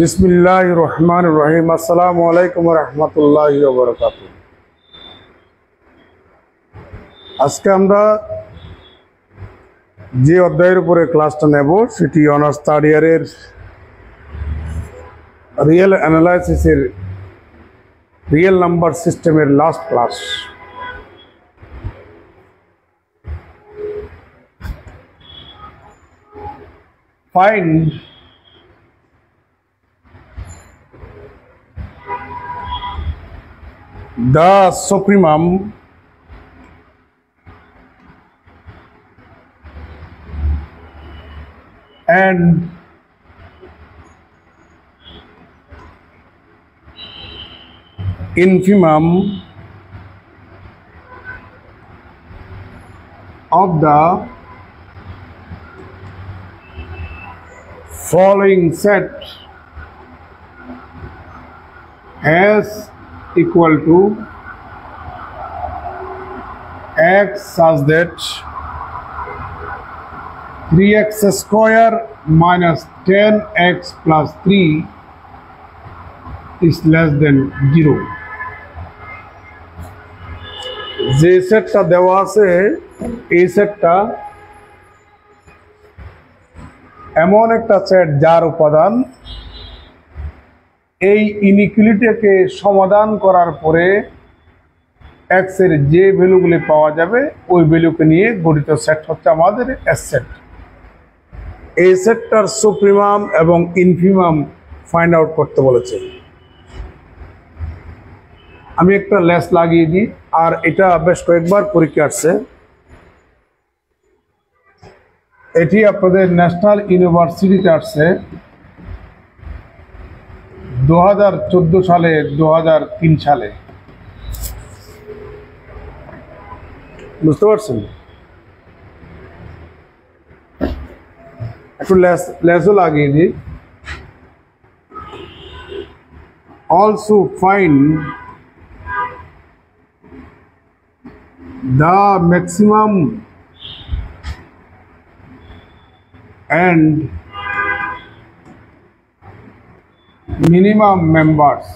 বিসমিল্লাহির রহমানির রহিম। আসসালামু আলাইকুম ওয়া রাহমাতুল্লাহি ওয়া বারাকাতুহু। আজকে আমরা যে অধ্যায়ের উপরে ক্লাসটা নেব সেটি অনার্স থার্ড ইয়ারের রিয়েল অ্যানালাইসিসের রিয়েল নাম্বার সিস্টেমের last class. Find the supremum and infimum of the following set as equal to x such that 3x square minus 10x plus 3 is less than 0। যে সেটটা দেওয়া আছে এই সেটটা এমন একটা সেট যার উপাদান এই ইনইকুয়ালিটিকে সমাধান করার পরে x এর যে ভ্যালুগুলি পাওয়া যাবে ওই ভ্যালুকে নিয়ে গঠিত সেট হচ্ছে আমাদের এস সেট। এই সেটটার সুপ্রিমাম এবং ইনফিমাম ফাইন্ড আউট করতে বলেছে। আমি একটা লেস লাগিয়ে দিই, আর এটা বেশ কয়েকবার পরীক্ষা আসছে। এটি আপনাদের ন্যাশনাল ইউনিভার্সিটিতে আসছে 2014 সালে 2003 সালে। বুঝতে পারছেন? একটু লেসও লাগিয়ে দিই। Also find the maximum and minimum members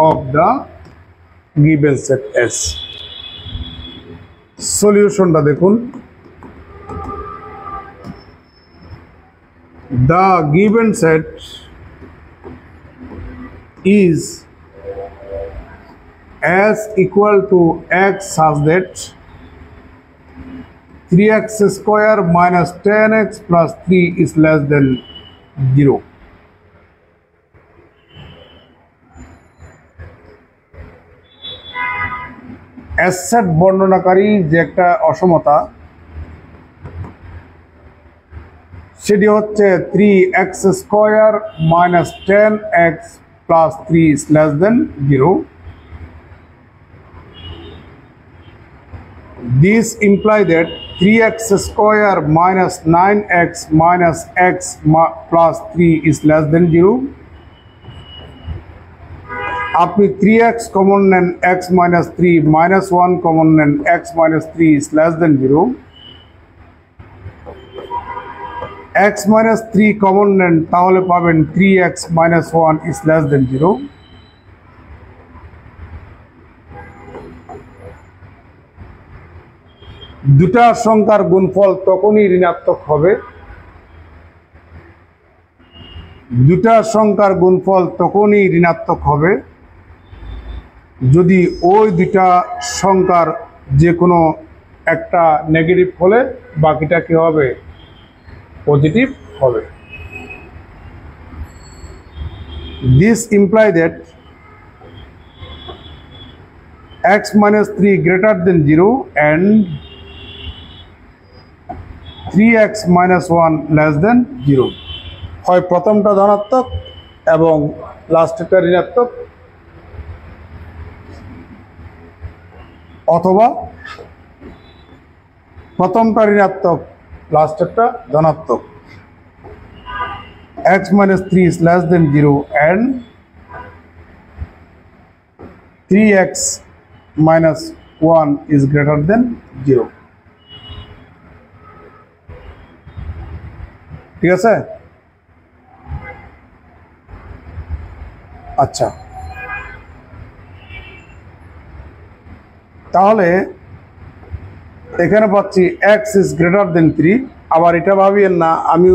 of the given set S। সলিউশনটা দেখুন। The given set is S equal to x such that 3x square minus 10x plus 3 is less than 0। S set বর্ণনাকারী যে একটা অসমতা সেটি হচ্ছে 3x square minus 10x plus 3 is less than 0। This implies that 3x square minus 9x minus x plus 3 is less than 0। আপনি 3x common নেন, x minus 3 minus 1 common নেন, x minus 3 is less than 0। x minus 3 common নেন, তাহলে পাবেন 3x minus 1 is less than 0। দুটা সংখ্যার গুণফল তখনই ঋণাত্মক হবে, দুটা সংখ্যার গুণফল তখনই ঋণাত্মক হবে যদি ওই দুটা সংখ্যার যে কোনো একটা নেগেটিভ হলে বাকিটা কি হবে? পজিটিভ হবে। This implies that x minus 3 greater than 0 and 3x minus 1 less than 0। হয় প্রথমটা ধনাত্মক এবং লাস্টেরটা ঋণাত্মক, অথবা প্রথমটা ঋণাত্মক লাস্টেরটা ধনাত্মক। x minus 3 is less than 0 and 3x minus 1 is greater than 0 ঠিক আছে আচ্ছা তাহলে এখানে পাচ্ছি x is greater than 3 আবার এটা ভাবিয়েন না আমি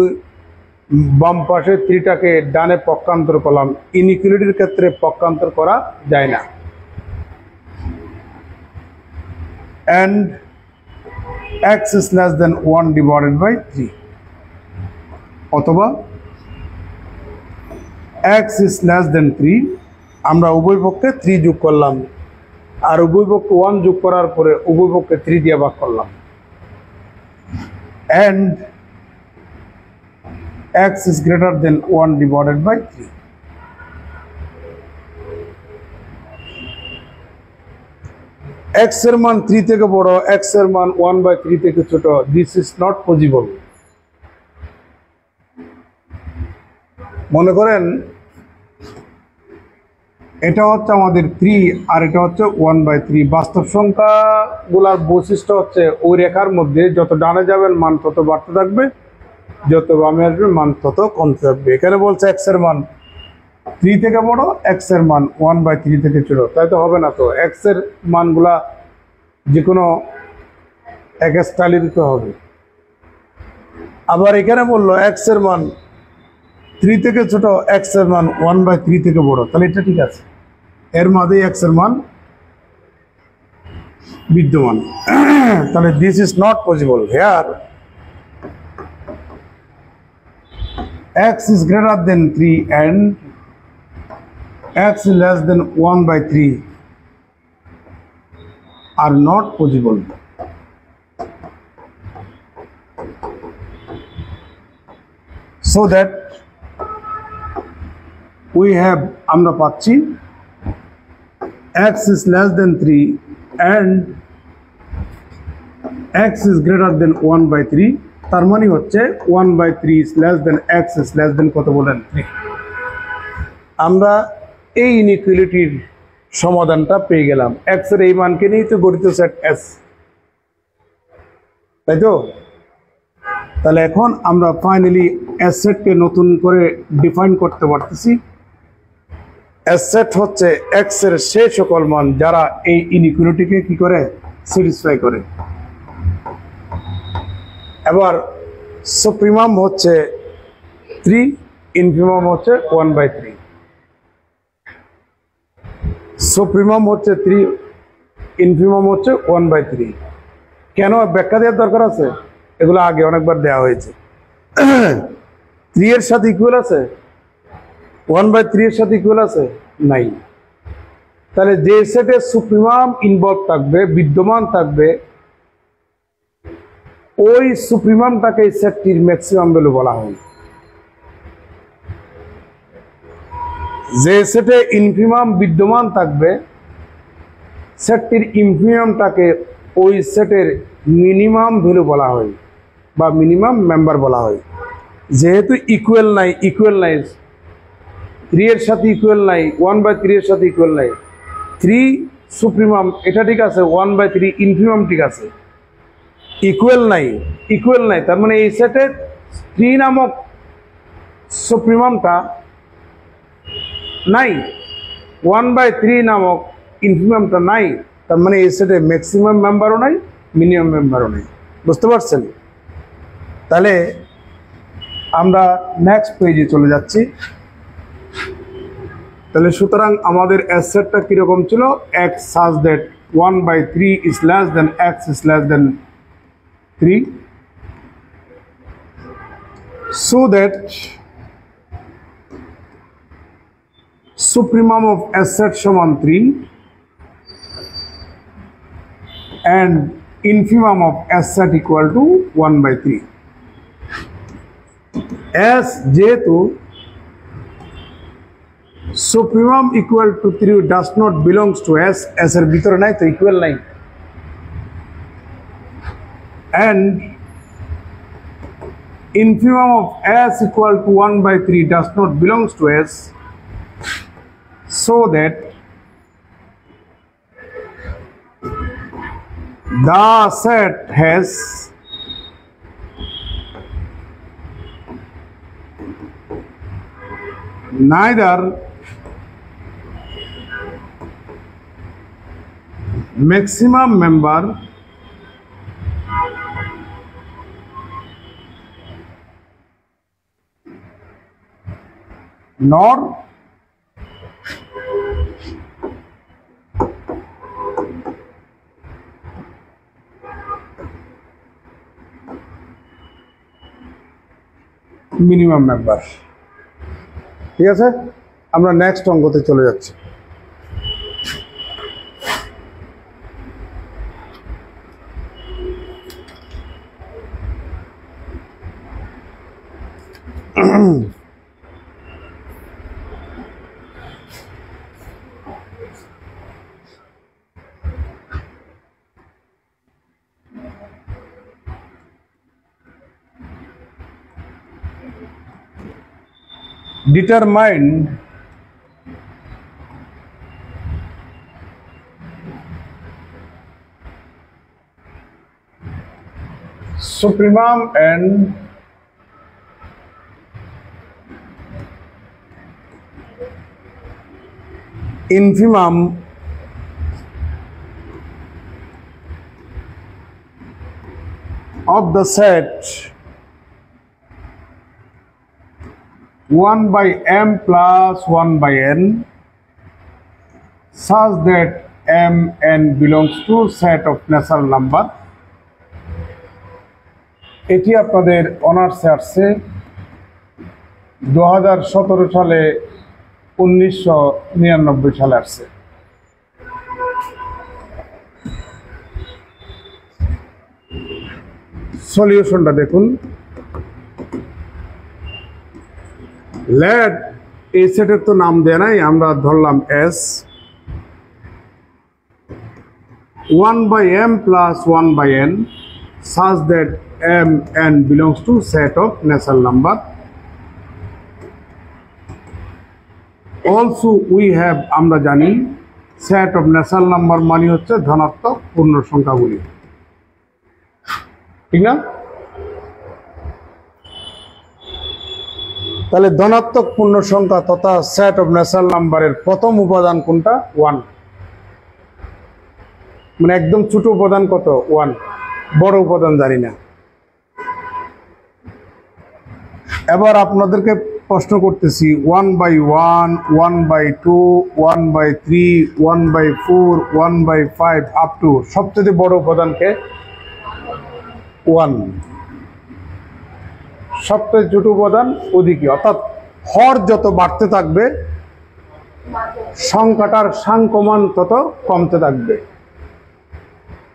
বাম পাশে 3টাকে ডানে পক্ষান্তর করলাম ইনইকুয়ালিটির ক্ষেত্রে পক্ষান্তর করা যায় না and x is less than 1 divided by 3 অথবা x is less than 3 আমরা উভয় পক্ষে 3 যোগ করলাম আর উভয় পক্ষে 1 যোগ করার পরে উভয় পক্ষে 3 দিয়ে ভাগ করলাম and x is greater than 1 divided by 3 x এর মান 3 থেকে বড় x এর মান 1/3 থেকে ছোট this is not possible মনে করেন এটা হচ্ছে আমাদের 3 আর এটা হচ্ছে 1/3 বাস্তব সংখ্যাগুলোর বৈশিষ্ট্য হচ্ছে ওই রেখার মধ্যে যত ডানে যাবেন মান তত বাড়তে থাকবে যত বামে আসবে মান তত কমতে থাকবে এখানে বলছে x এর মান 3 থেকে বড় x এর মান 1/3 থেকে ছোট তাই তো হবে না তো x এর মানগুলা যে কোনো এক স্টাইলে দিতে হবে আবার এখানে বললো x এর মান 3 থেকে ছোট x এর মান 1/3 থেকে বড় তাহলে এটা ঠিক আছে এর মধ্যে x এর মান বিদ্যমান তাহলে this is not possible here x is greater than 3 and x is less than 1/3 are not possible so that we have আমরা পাচ্ছি x is less than 3 and x is greater than 1/3 তার মানে হচ্ছে 1/3 is less than x is less than কত বলেন 3 আমরা এই ইনইকুয়ালিটির সমাধানটা পেয়ে গেলাম x এর এই মানকে নিয়ে তো গঠিত সেট S তাই তো তাহলে এখন আমরা ফাইনালি S সেটকে নতুন করে ডিফাইন করতে পারতেছি S সেট হচ্ছে x এর সেই সকল মান যারা এই ইনইকুয়ালিটিকে কি করে স্যাটিসফাই করে এবার সুপ্রিমাম হচ্ছে 3 ইনফিমাম হচ্ছে 1/3 সুপ্রিমাম হচ্ছে 3 ইনফিমাম হচ্ছে 1/3 কেন ব্যাখ্যা দেওয়ার দরকার আছে এগুলো আগে অনেকবার দেওয়া হয়েছে 3 এর সাথে ইকুয়াল আছে 1/3 এর সাথে ইকুয়াল আছে নাই তাহলে যে সেটে সুপ্রিমাম ইনভলভ থাকবে বিদ্যমান থাকবে ওই সুপ্রিমামটাকে এই সেটটির ম্যাক্সিমাম ভ্যালু বলা হয় যে সেটে ইনফিমাম বিদ্যমান থাকবে সেটটির ইনফিমামটাকে ওই সেটের মিনিমাম ভ্যালু বলা হয় বা মিনিমাম মেম্বার বলা হয় যেহেতু ইকুয়াল নাই 3 এর সাথে ইকুয়াল নাই 1/3 এর সাথে ইকুয়াল নাই 3 সুপ্রিমাম এটা ঠিক আছে 1/3 ইনফিমাম ঠিক আছে ইকুয়াল নাই তার মানে এই সেটে 3 নামক সুপ্রিমামটা নাই 1/3 নামক ইনফিমামটা নাই তার মানে এই সেটে ম্যাক্সিমাম মেম্বারও নাই মিনিমাম মেম্বারও নাই বুঝতে পারছেন তাহলে আমরা নেক্সট পেজে চলে যাচ্ছি তাহলে সুতরাং আমাদের S সেটটা কিরকম ছিল x such that 1/3 is less than x is less than 3 so that supremum of S set সমান 3 and infimum of S set equal to 1/3 S যেহেতু supremum equal to 3 does not belongs to S এর ভিতরে নাই তো equal নাই and infimum of S equal to 1/3 does not belongs to S so that The set has neither maximum member nor minimum member. ঠিক আছে, আমরা next অঙ্কতে চলে যাচ্ছি। Determined supremum and infimum of the set 1 by m plus 1 by n such that m n belongs to set of natural number। এটি আপনাদের অনার্সে আসছে 2017 সালে 1999 সালে আসছে। সলিউশনটা দেখুন। লেট এই সেটের তো নাম দেয় নাই, আমরা ধরলাম S 1 by m plus 1 by n such that m n belongs to set of natural number। Also we have, আমরা জানি set of natural number মানে হচ্ছে ধনাত্মক পূর্ণ সংখ্যাগুলি, ঠিক না? তাহলে ধনাত্মক পূর্ণ সংখ্যা তথা সেট অফ ন্যাচারাল নাম্বারের প্রথম উপাদান কোনটা? 1। মানে একদম ছোট উপাদান কত? 1। বড় উপাদান জানি না। এবার আপনাদেরকে প্রশ্ন করতেছি 1 by 1, 1 by 2, 1 by 3, 1 by 4, 1 by 5 up to সবচেয়ে বড় উপাদানকে 1। সবচেয়ে ছোট উপাদান ওদিকে, অর্থাৎ হর যত বাড়তে থাকবে সংখ্যাটার সাংখ্যমান তত কমতে থাকবে।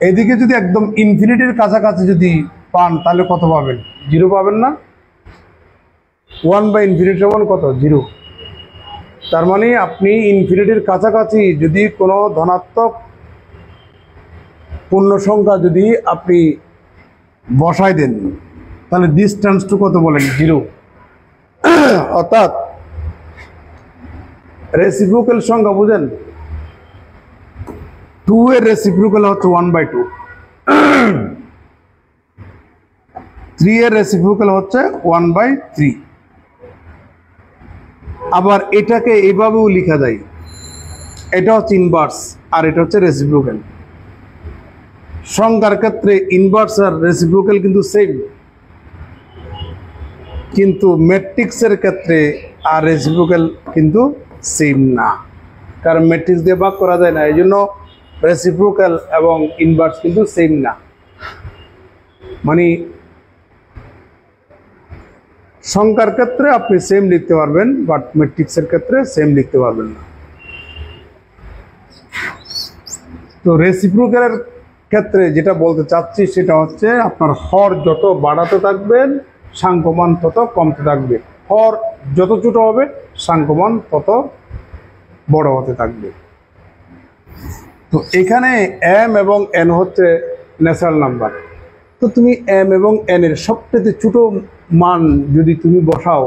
এদিকে যদি একদম ইনফিনিটির কাছাকাছি যদি পান তাহলে কত পাবেন? 0 পাবেন না? 1 বাই ইনফিনিটি সমান কত? 0। তার মানে আপনি ইনফিনিটির কাছাকাছি যদি কোনো ধনাত্মক পূর্ণ সংখ্যা যদি আপনি বসায় দেন তাহলে ডিস্টেন্স টু কত বলেন? 0। অর্থাৎ রেসিপ্রোকাল সংখ্যা বুঝেন, 2 এর রেসিপ্রোকাল হচ্ছে 1 by 2, 3 এর রেসিপ্রোকাল হচ্ছে 1 by 3। আবার এটাকে এইভাবেও লেখা যায়, এটা হচ্ছে ইনভার্স আর এটা হচ্ছে রেসিপ্রোকাল। সংখ্যার ক্ষেত্রে ইনভার্স আর রেসিপ্রোকাল কিন্তু সেম, কিন্তু ম্যাট্রিক্সের ক্ষেত্রে আর রেসিপ্রোকাল কিন্তু সেম না, কারণ ম্যাট্রিক্স দিয়ে ভাগ করা যায় না, এই জন্য রেসিপ্রোকাল এবং ইনভার্স কিন্তু সেম না। মানে সংখ্যার ক্ষেত্রে আপনি সেম লিখতে পারবেন, বাট ম্যাট্রিক্সের ক্ষেত্রে সেম লিখতে পারবেন না। তো রেসিপ্রোকালের ক্ষেত্রে যেটা বলতে চাচ্ছি সেটা হচ্ছে আপনার হর যত বাড়াতে থাকবেন সাংখ্যমান তত কমতে থাকবে, হর যত ছোট হবে সাংখ্যমান তত বড় হতে থাকবে। তো এখানে এম এবং এন হচ্ছে ন্যাচারাল নাম্বার। তো তুমি এম এবং এন এর সবচেয়ে ছোট মান যদি তুমি বসাও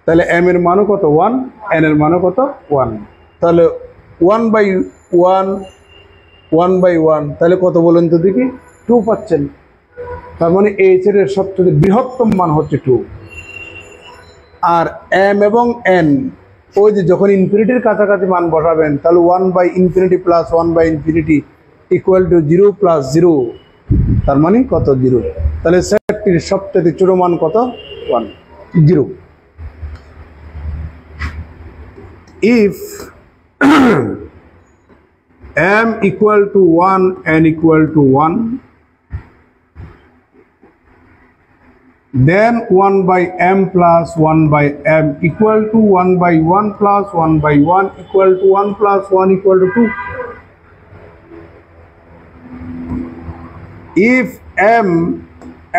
তাহলে এম এর মানও কত? 1, এন এর মানও কত? 1। তাহলে 1 by 1, 1/1, তাহলে কত বলেন তো দেখি? 2 পাচ্ছেন। তার মানে এইচ এর সবচেয়ে বৃহত্তম মান হচ্ছে 2। আর এম এবং এন ওই যে যখন ইনফিনিটির কাছাকাছি মান বসাবেন, তাহলে 1/∞ প্লাস 1/∞ ইকুয়াল টু 0 প্লাস 0, তার মানে কত? 0। তাহলে সেটটির সবচেয়ে ছোট মান কত? 1, 0। If m equal to 1, n equal to 1, then 1/m plus 1/m equal to 1/1 plus 1/1 equal to 1 plus 1 equal to 2. If m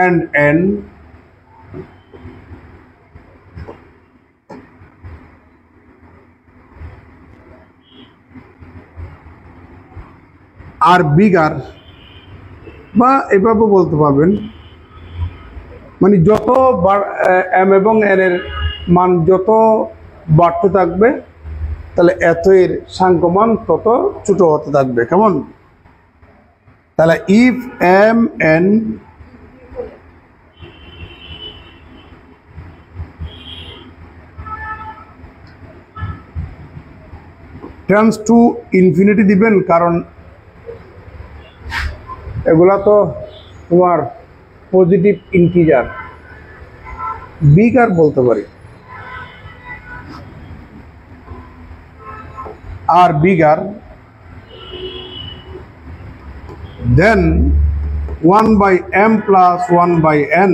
and n are bigger, বা এভাবে বলতে পারবেন, মানে যত এম এবং এন এর মান যত বাড়তে থাকবে, তাহলে এত এর সাংখ্যমান তত ছোট হতে থাকবে। কেমন? তাহলে if m n tends to infinity দিবেন, কারণ এগুলা তো তোমার পজিটিভ ইন্টিজার। বিগার বলতে পারি, আর bigger then 1/m plus 1/n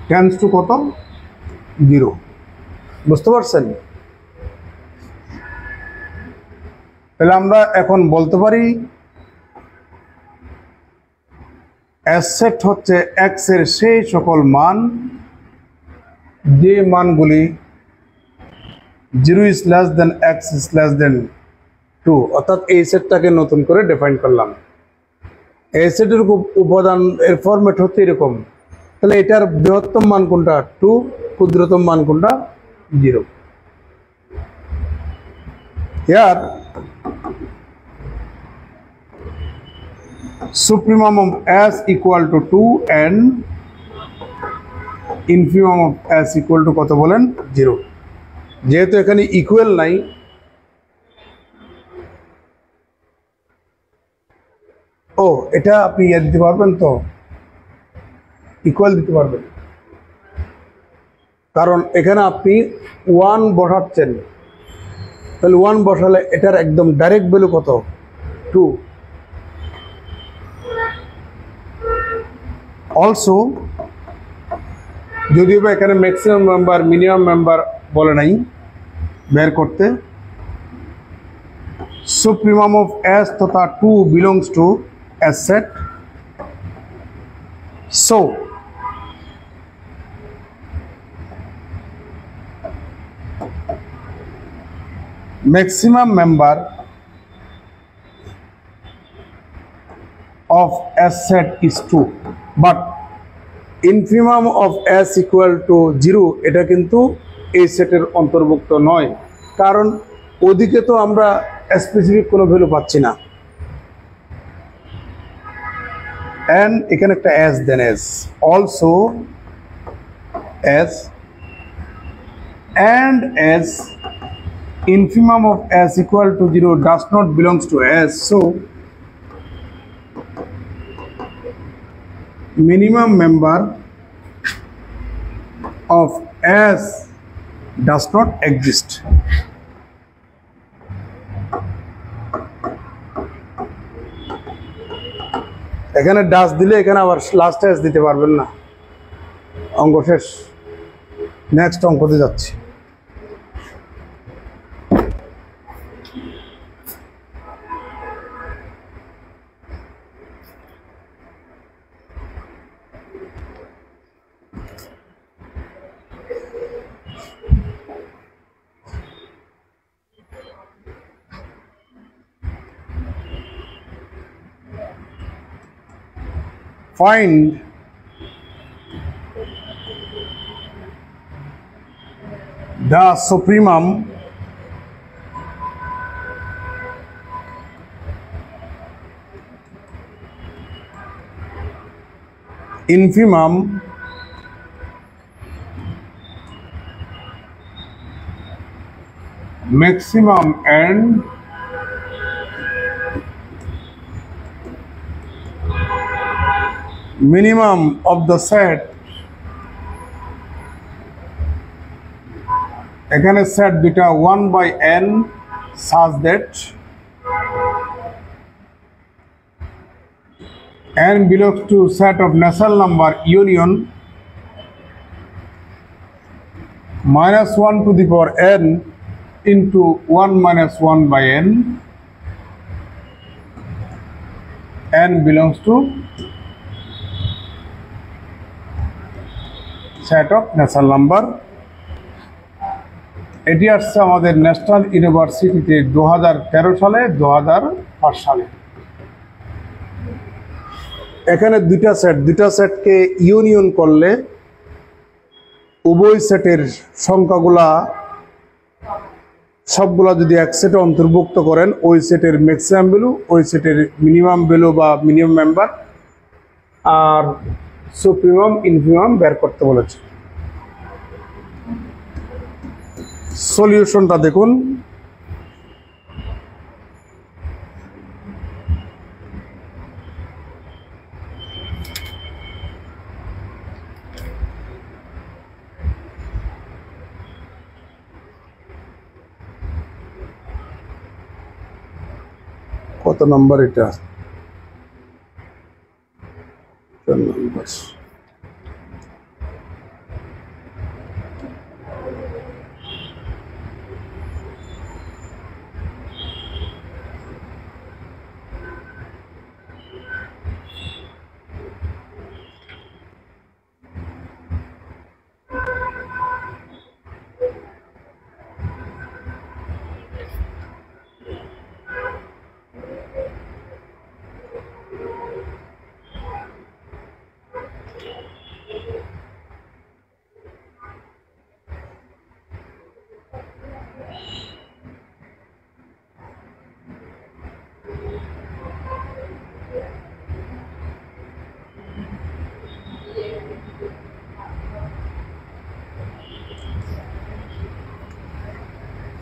tends to কত? 0। বুঝতে পারছেন? তাহলে আমরা এখন বলতে পারি এস সেট হচ্ছে এক্স এর সেই সকল মান যে মানগুলি 0 is less than x is less than 2, অর্থাৎ এই সেটটাকে নতুন করে ডিফাইন করলাম। এই সেটের উপাদান এর ফরম্যাট হচ্ছে এরকম। তাহলে এটার বৃহত্তম মান কোনটা? 2। ক্ষুদ্রতম মান কোনটা? 0। Here supremum of s equal to 2 and infimum of s equal to কত বলেন? 0। যেহেতু এখানে ইকুয়াল নাই, ও এটা আপনি ইয়ে দিতে পারবেন তো, ইকুয়াল দিতে পারবেন, কারণ এখানে আপনি 1 বসাচ্ছেন। তাহলে 1 বসালে এটার একদম ডাইরেক্ট ভ্যালু কত? 2। অলসো যদিও বা এখানে ম্যাক্সিমাম মেম্বার মিনিমাম মেম্বার বলে নাই বের করতে, সুপ্রিমাম অফ এস তথা 2 belongs to S set. So maximum member of S set is 2, but infimum of S equal to 0 এটা কিন্তু এই সেটের অন্তর্ভুক্ত নয়, কারণ ওদিকে তো আমরা স্পেসিফিক কোনো ভ্যালু পাচ্ছি না। and এখানে একটা s then s, also s and s infimum of s equal to 0 does not belongs to s, so minimum member of s does not exist. এখানে ডাস দিলে এখানে আবার লাস্ট এস দিতে পারবেন না, অঙ্ক শেষ। নেক্সট অঙ্কতে যাচ্ছি। Find the supremum infimum maximum and minimum of the set, এখানে সেট দুটা 1/n such that n belongs to set of natural number union -1 to the power n into 1 minus 1/n. n belongs to set of natural number. এটি আসছে আমাদের national ইউনিভার্সিটিতে 2013 সালে 2005 সালে। এখানে দুইটা সেটকে ইউনিয়ন করলে উভয় সেটের সংখ্যাগুলা সবগুলা যদি এক সেটে অন্তর্ভুক্ত করেন ওই সেটের ম্যাক্সিমাম ভ্যালু, ওই সেটের মিনিমাম ভ্যালু বা মিনিমাম মেম্বার আর সুপ্রিমাম ইনফিমাম বের করতে বলেছে। সলিউশনটা দেখুন। কত নাম্বার এটা? 4 নাম্বার।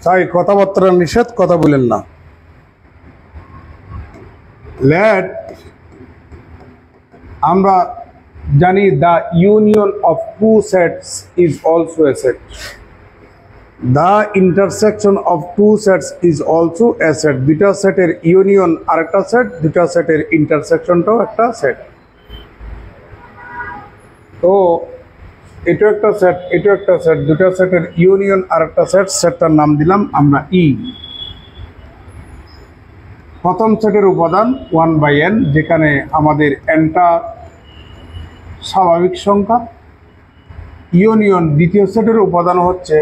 তাই কথাবার্তা নিষেধ, কথা বলেন না। লেট আমরা জানি the union of two sets is also a set, the intersection of two sets is also a set. দুইটা সেটের ইউনিয়ন আরেকটা সেট, দুইটা সেটের ইন্টারসেকশনটাও একটা সেট। তো এটা একটা সেট, এটা একটা সেট, দুটা সেটের ইউনিয়ন আর একটা সেট, সেটটার নাম দিলাম আমরা ই। প্রথম সেটের উপাদান 1/n, যেখানে আমাদের nটা স্বাভাবিক সংখ্যা। ইউনিয়ন দ্বিতীয় সেটের উপাদান হচ্ছে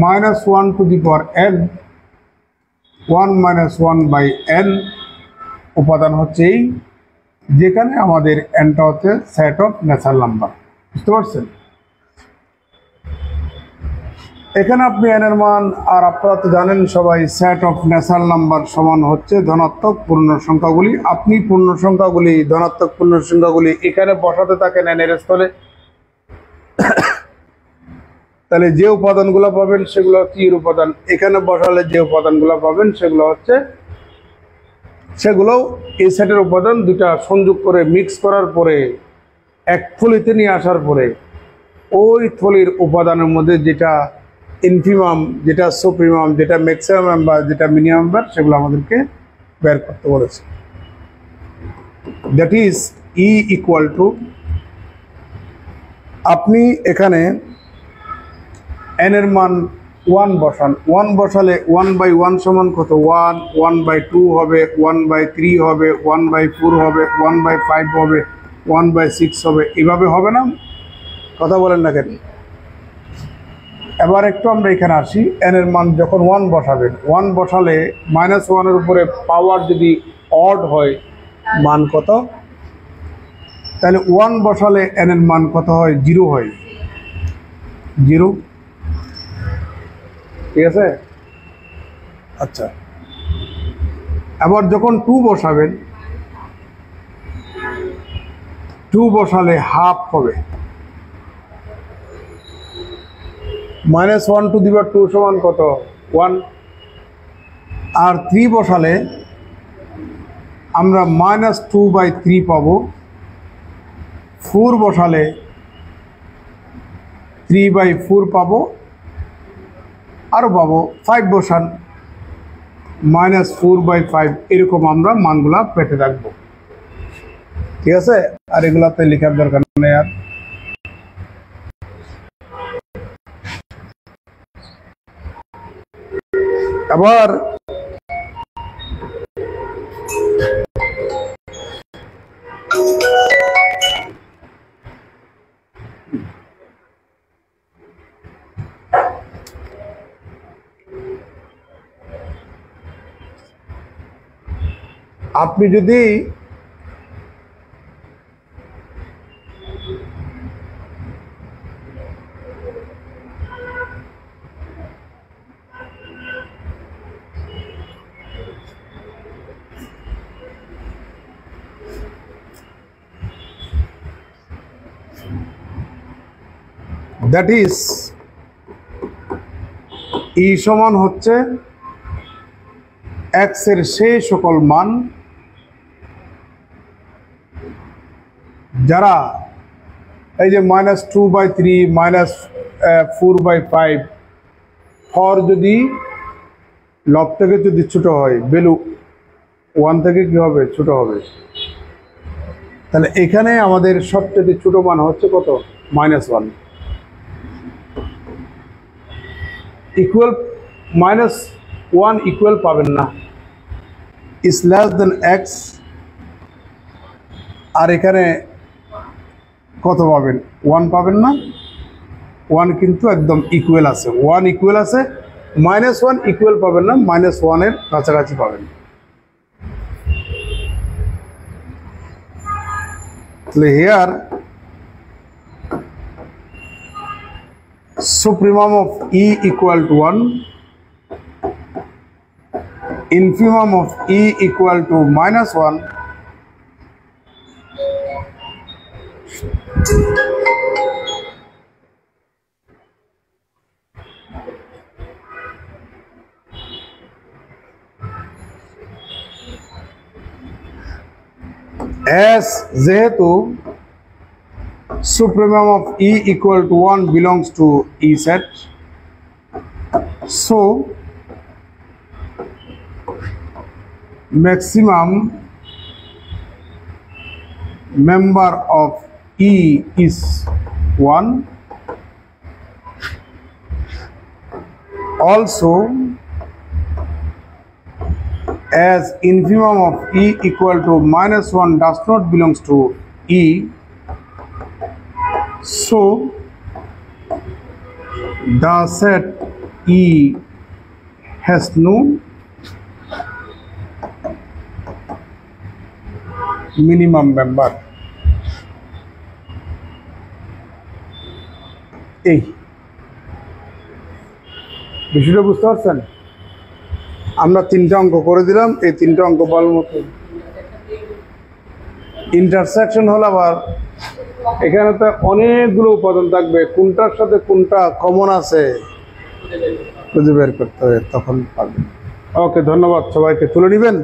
-1 to the power n, 1 minus 1/n উপাদান হচ্ছে এই, যেখানে আমাদের nটা হচ্ছে সেট অফ ন্যাচারাল নাম্বার। বুঝতে পারছেন? এখানে আপনি n এর মান, আর আপনারা তো জানেন সবাই সেট অফ ন্যাচারাল নাম্বার সমান হচ্ছে ধনাত্মক পূর্ণ সংখ্যাগুলি। আপনি পূর্ণ সংখ্যাগুলি, ধনাত্মক পূর্ণ সংখ্যাগুলি এখানে বসাতে থাকেন n এর স্থলে, তাহলে যে উপাদানগুলো পাবেন সেগুলো হচ্ছে এর উপাদান। এখানে বসালে যে উপাদানগুলো পাবেন সেগুলো হচ্ছে, সেগুলোও এই সেটের উপাদান। দুটা সংযোগ করে মিক্স করার পরে এক থলিতে নিয়ে আসার পরে ওই থলির উপাদানের মধ্যে যেটা ইনফিমাম, যেটা সুপ্রিমাম, যেটা ম্যাক্সিমাম মেম্বার, যেটা মিনিমাম মেম্বার, সেগুলো আমাদেরকে বের করতে বলেছে। That is E equal to, আপনি এখানে n এর মান 1 বসান। 1 বসালে 1/1 সমান কত? 1, 1/2 হবে, 1/3 হবে, 1/4 হবে, 1/5 হবে, 1/6 হবে। এভাবে হবে না? কথা বলেন না কেন? এবার একটু আমরা এখানে আসি। n এর মান যখন 1 বসাবেন, 1 বসালে -1 এর উপরে পাওয়ার যদি অড হয়, মান কত? তাহলে 1 বসালে n এর মান কত হয়? 0 হয়। 0, ঠিক আছে? আচ্ছা, এবার যখন 2 বসাবেন, 2 বসালে হাফ হবে, -1 টু দি পাওয়ার 2 সমান কত 1, আর 3 বসালে আমরা -2/3 পাবো, 4 বসালে 3/4 পাবো, আরও পাবো 5 বসান -4/5, এরকম আমরা মানগুলা পেতে রাখবো। ঠিক আছে, আর এগুলাতে লেখার দরকার নেই। আর আবার আপনি যদি দ্যাট ইজ ই সমান হচ্ছে এক্স এর সেই সকল মান যারা এই যে -2/3 -4/5 হর যদি লব থেকে যদি ছোট হয়, ভ্যালু 1 থেকে কি হবে ছোট হবে, তাহলে এখানে আমাদের সবচেয়ে ছোট মান হচ্ছে কত -1, ইকুয়াল -1 ইকুয়াল পাবেন না, ইজ লেস দেন এক্স, আর এখানে কত পাবেন 1 পাবেন না, 1 কিন্তু একদম ইকুয়াল আছে, 1 ইকুয়াল আছে, -1 ইকুয়াল পাবেন না, -1 এর কাছাকাছি পাবেন। তাহলে here supremum of E equal to 1, infimum of E equal to -1, as যেহেতু supremum of E equal to 1 belongs to E set, so maximum member of E is 1. Also, as infimum of E equal to -1 does not belongs to E, so the set E has no minimum member. এই বিষয়টা বুঝতে পারছেন? আমরা 3টা অঙ্ক করে দিলাম, এই 3টা অঙ্ক বলার মতো। ইন্টারসেকশন হল আবার এখানে তো অনেকগুলো উপাদান থাকবে, কোনটার সাথে কোনটা কমন আছে খুঁজে বের করতে হবে, তখন পারবেন। ওকে, ধন্যবাদ সবাইকে, তুলে নেবেন।